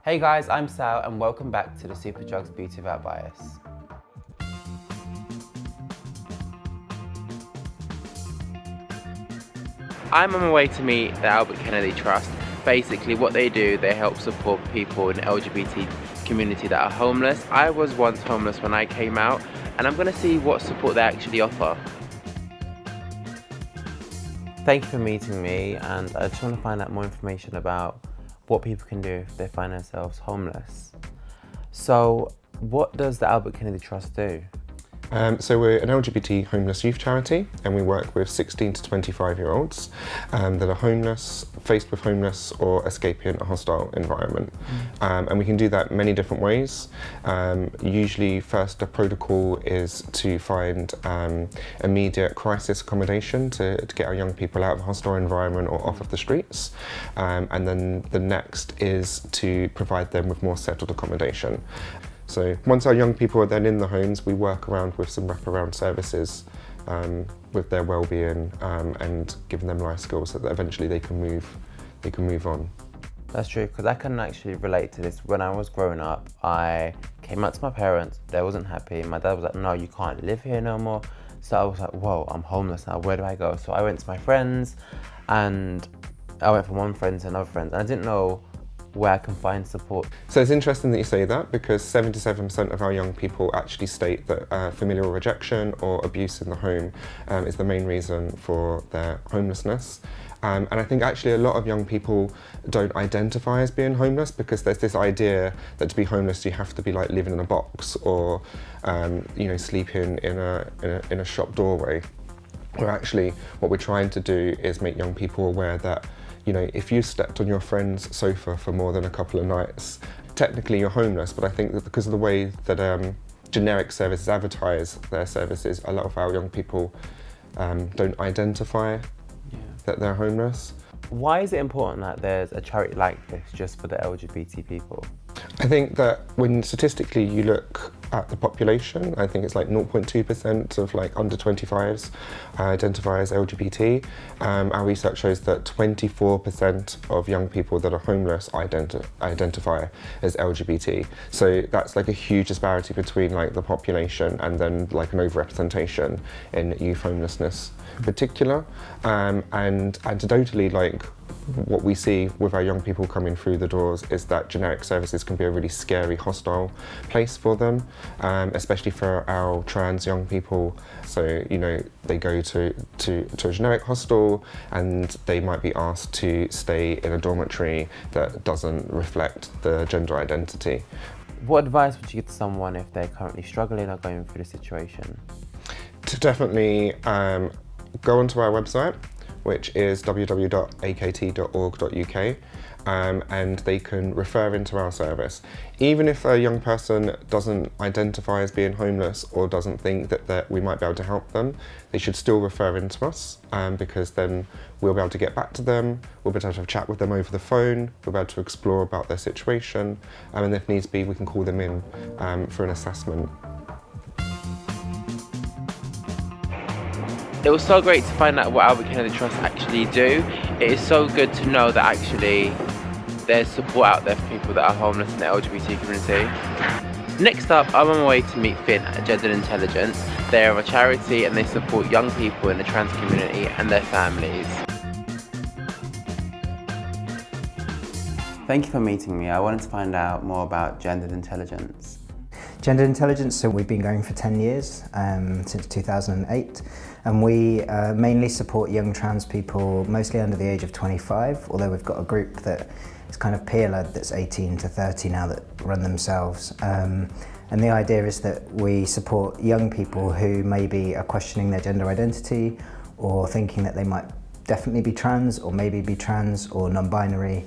Hey guys, I'm Sal and welcome back to the Superdrug's Beauty Without Bias. I'm on my way to meet the Albert Kennedy Trust. Basically what they do, they help support people in the LGBT community that are homeless. I was once homeless when I came out and I'm going to see what support they actually offer. Thank you for meeting me, and I just want to find out more information about what people can do if they find themselves homeless. So what does the Albert Kennedy Trust do? So we're an LGBT homeless youth charity, and we work with 16 to 25-year-olds that are homeless, faced with homeless or escaping a hostile environment. And we can do that many different ways. Usually first the protocol is to find immediate crisis accommodation to get our young people out of a hostile environment or off of the streets. And then the next is to provide them with more settled accommodation. So once our young people are then in the homes, we work around with some wraparound services with their well-being and giving them life skills so that eventually they can move on. That's true, because I can actually relate to this. When I was growing up, I came out to my parents, they wasn't happy. My dad was like, no, you can't live here no more. So I was like, whoa, I'm homeless now, where do I go? So I went to my friends, and I went from one friend to another friend, and I didn't know where I can find support. So it's interesting that you say that, because 77% of our young people actually state that familial rejection or abuse in the home is the main reason for their homelessness. And I think actually a lot of young people don't identify as being homeless because there's this idea that to be homeless you have to be like living in a box or you know, sleeping in a shop doorway. Where actually what we're trying to do is make young people aware that, you know, if you slept on your friend's sofa for more than a couple of nights, technically you're homeless. But I think that because of the way that generic services advertise their services, a lot of our young people don't identify that they're homeless. Why is it important that there's a charity like this just for the LGBT people? I think that when statistically you look at the population, I think it's like 0.2% of like under 25s identify as LGBT. Our research shows that 24% of young people that are homeless identify as LGBT. So that's like a huge disparity between like the population and then like an overrepresentation in youth homelessness in particular. And anecdotally, like what we see with our young people coming through the doors is that generic services can be a really scary, hostile place for them, especially for our trans young people. So, you know, they go to a generic hostel and they might be asked to stay in a dormitory that doesn't reflect the gender identity. What advice would you give to someone if they're currently struggling or going through the situation? To definitely go onto our website, which is www.akt.org.uk, and they can refer into our service. Even if a young person doesn't identify as being homeless or doesn't think that we might be able to help them, they should still refer into us, because then we'll be able to get back to them, we'll be able to have a chat with them over the phone, we'll be able to explore about their situation, and if needs be, we can call them in for an assessment. It was so great to find out what Albert Kennedy Trust actually do. It is so good to know that actually there's support out there for people that are homeless in the LGBT community. Next up, I'm on my way to meet Finn at Gender Intelligence. They are a charity and they support young people in the trans community and their families. Thank you for meeting me. I wanted to find out more about Gender Intelligence. Gender Intelligence, so we've been going for 10 years, since 2008, and we mainly support young trans people, mostly under the age of 25, although we've got a group that is kind of peer-led that's 18 to 30 now that run themselves. And the idea is that we support young people who maybe are questioning their gender identity or thinking that they might definitely be trans or maybe be trans or non-binary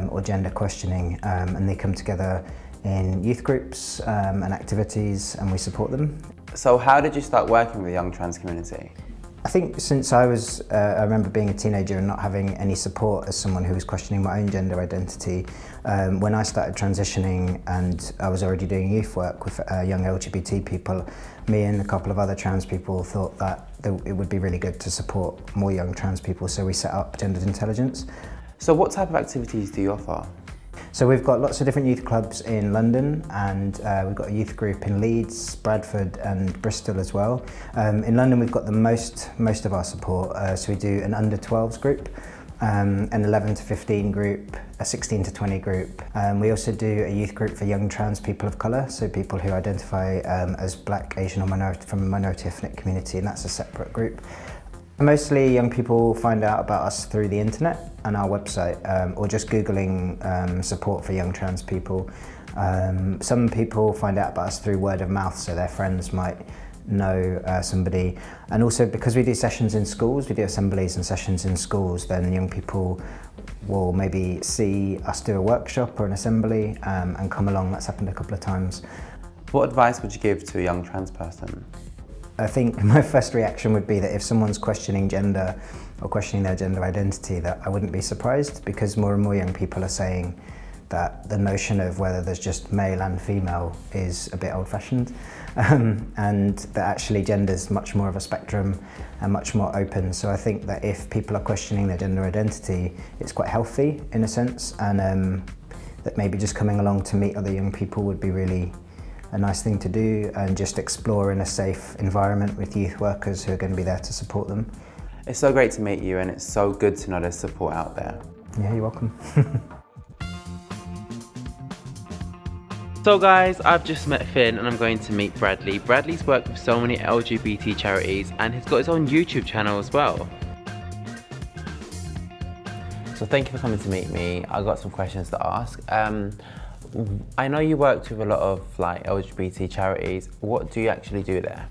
or gender questioning, and they come together in youth groups and activities, and we support them. So how did you start working with the young trans community? I think since I remember being a teenager and not having any support as someone who was questioning my own gender identity, when I started transitioning and I was already doing youth work with young LGBT people, me and a couple of other trans people thought that it would be really good to support more young trans people, so we set up Gender Intelligence. So what type of activities do you offer? So we've got lots of different youth clubs in London, and we've got a youth group in Leeds, Bradford and Bristol as well. In London we've got the most of our support, so we do an under 12s group, an 11 to 15 group, a 16 to 20 group. We also do a youth group for young trans people of colour, so people who identify as black, Asian or from a minority ethnic community, and that's a separate group. Mostly young people find out about us through the internet and our website, or just Googling support for young trans people. Some people find out about us through word of mouth, so their friends might know somebody. And also because we do sessions in schools, we do assemblies and sessions in schools, then young people will maybe see us do a workshop or an assembly and come along. That's happened a couple of times. What advice would you give to a young trans person? I think my first reaction would be that if someone's questioning gender or questioning their gender identity, that I wouldn't be surprised, because more and more young people are saying that the notion of whether there's just male and female is a bit old-fashioned, and that actually gender's much more of a spectrum and much more open. So I think that if people are questioning their gender identity, it's quite healthy in a sense, and that maybe just coming along to meet other young people would be really a nice thing to do, and just explore in a safe environment with youth workers who are going to be there to support them. It's so great to meet you, and it's so good to know there's support out there. Yeah, you're welcome. So guys, I've just met Finn and I'm going to meet Bradley. Bradley's worked with so many LGBT charities and he's got his own YouTube channel as well. So thank you for coming to meet me. I've got some questions to ask. I know you worked with a lot of like LGBT charities. What do you actually do there?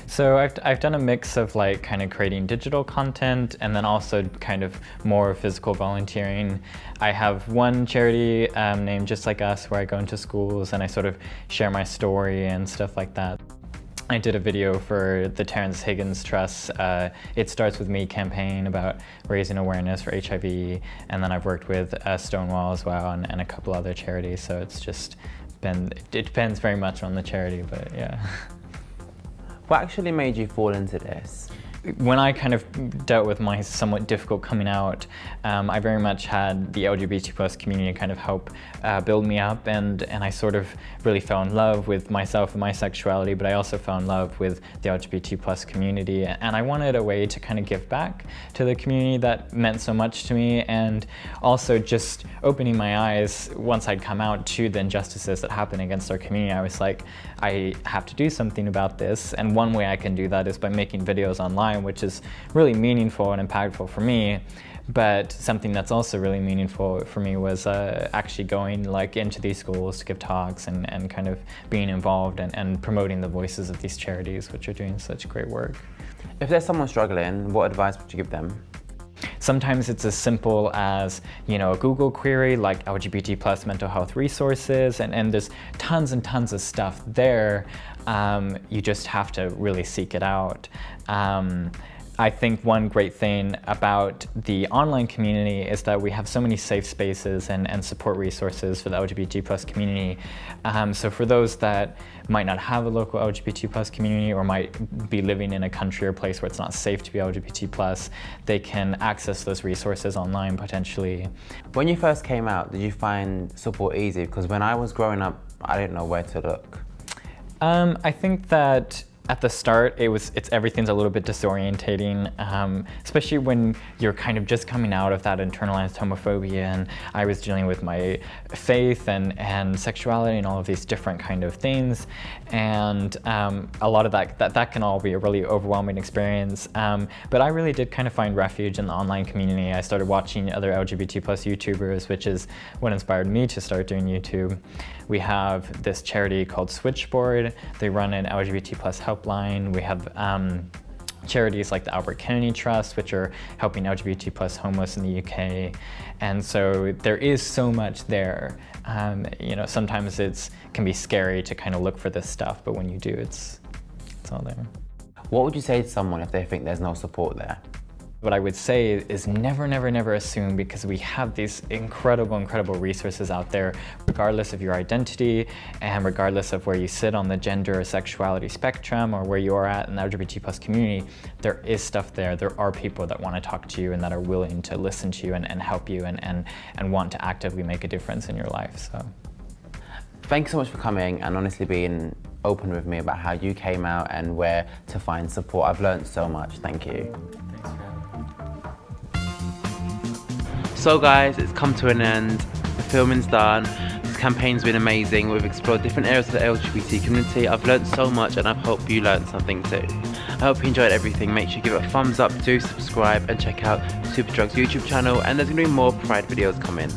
So I've done a mix of like kind of creating digital content and then also kind of more physical volunteering. I have one charity named Just Like Us, where I go into schools and I sort of share my story and stuff like that. I did a video for the Terrence Higgins Trust, It Starts With Me campaign about raising awareness for HIV, and then I've worked with Stonewall as well and a couple other charities, so it's just been, it depends very much on the charity, but yeah. What actually made you fall into this? When I kind of dealt with my somewhat difficult coming out, I very much had the LGBT+ community kind of help build me up, and I sort of really fell in love with myself and my sexuality, but I also fell in love with the LGBT+ community, and I wanted a way to kind of give back to the community that meant so much to me, and also just opening my eyes once I'd come out to the injustices that happen against our community. I was like, I have to do something about this, and one way I can do that is by making videos online, which is really meaningful and impactful for me. But something that's also really meaningful for me was actually going like into these schools to give talks and kind of being involved and promoting the voices of these charities, which are doing such great work. If there's someone struggling, what advice would you give them? Sometimes it's as simple as, you know, a Google query like LGBT+ mental health resources, and there's tons and tons of stuff there. You just have to really seek it out. I think one great thing about the online community is that we have so many safe spaces and support resources for the LGBT+ community. So for those that might not have a local LGBT+ community or might be living in a country or place where it's not safe to be LGBT+, they can access those resources online potentially. When you first came out, did you find support easy? Because when I was growing up, I didn't know where to look. I think that at the start, everything's a little bit disorientating, especially when you're kind of just coming out of that internalized homophobia, and I was dealing with my faith and sexuality and all of these different kind of things, and a lot of that can all be a really overwhelming experience. But I really did kind of find refuge in the online community. I started watching other LGBT+ YouTubers, which is what inspired me to start doing YouTube. We have this charity called Switchboard. They run an LGBT+ helpline. We have charities like the Albert Kennedy Trust, which are helping LGBT+ homeless in the UK. And so there is so much there. You know, sometimes it can be scary to kind of look for this stuff, but when you do, it's all there. What would you say to someone if they think there's no support there? What I would say is never, never, never assume, because we have these incredible, incredible resources out there, regardless of your identity and regardless of where you sit on the gender or sexuality spectrum or where you are at in the LGBT+ community. There is stuff there. There are people that want to talk to you and that are willing to listen to you and help you and want to actively make a difference in your life. So, thanks so much for coming and honestly being open with me about how you came out and where to find support. I've learned so much. Thank you. So guys, it's come to an end. The filming's done. This campaign's been amazing. We've explored different areas of the LGBT community. I've learned so much and I hope you learned something too. I hope you enjoyed everything. Make sure you give it a thumbs up, do subscribe and check out Superdrug's YouTube channel, and there's going to be more Pride videos coming.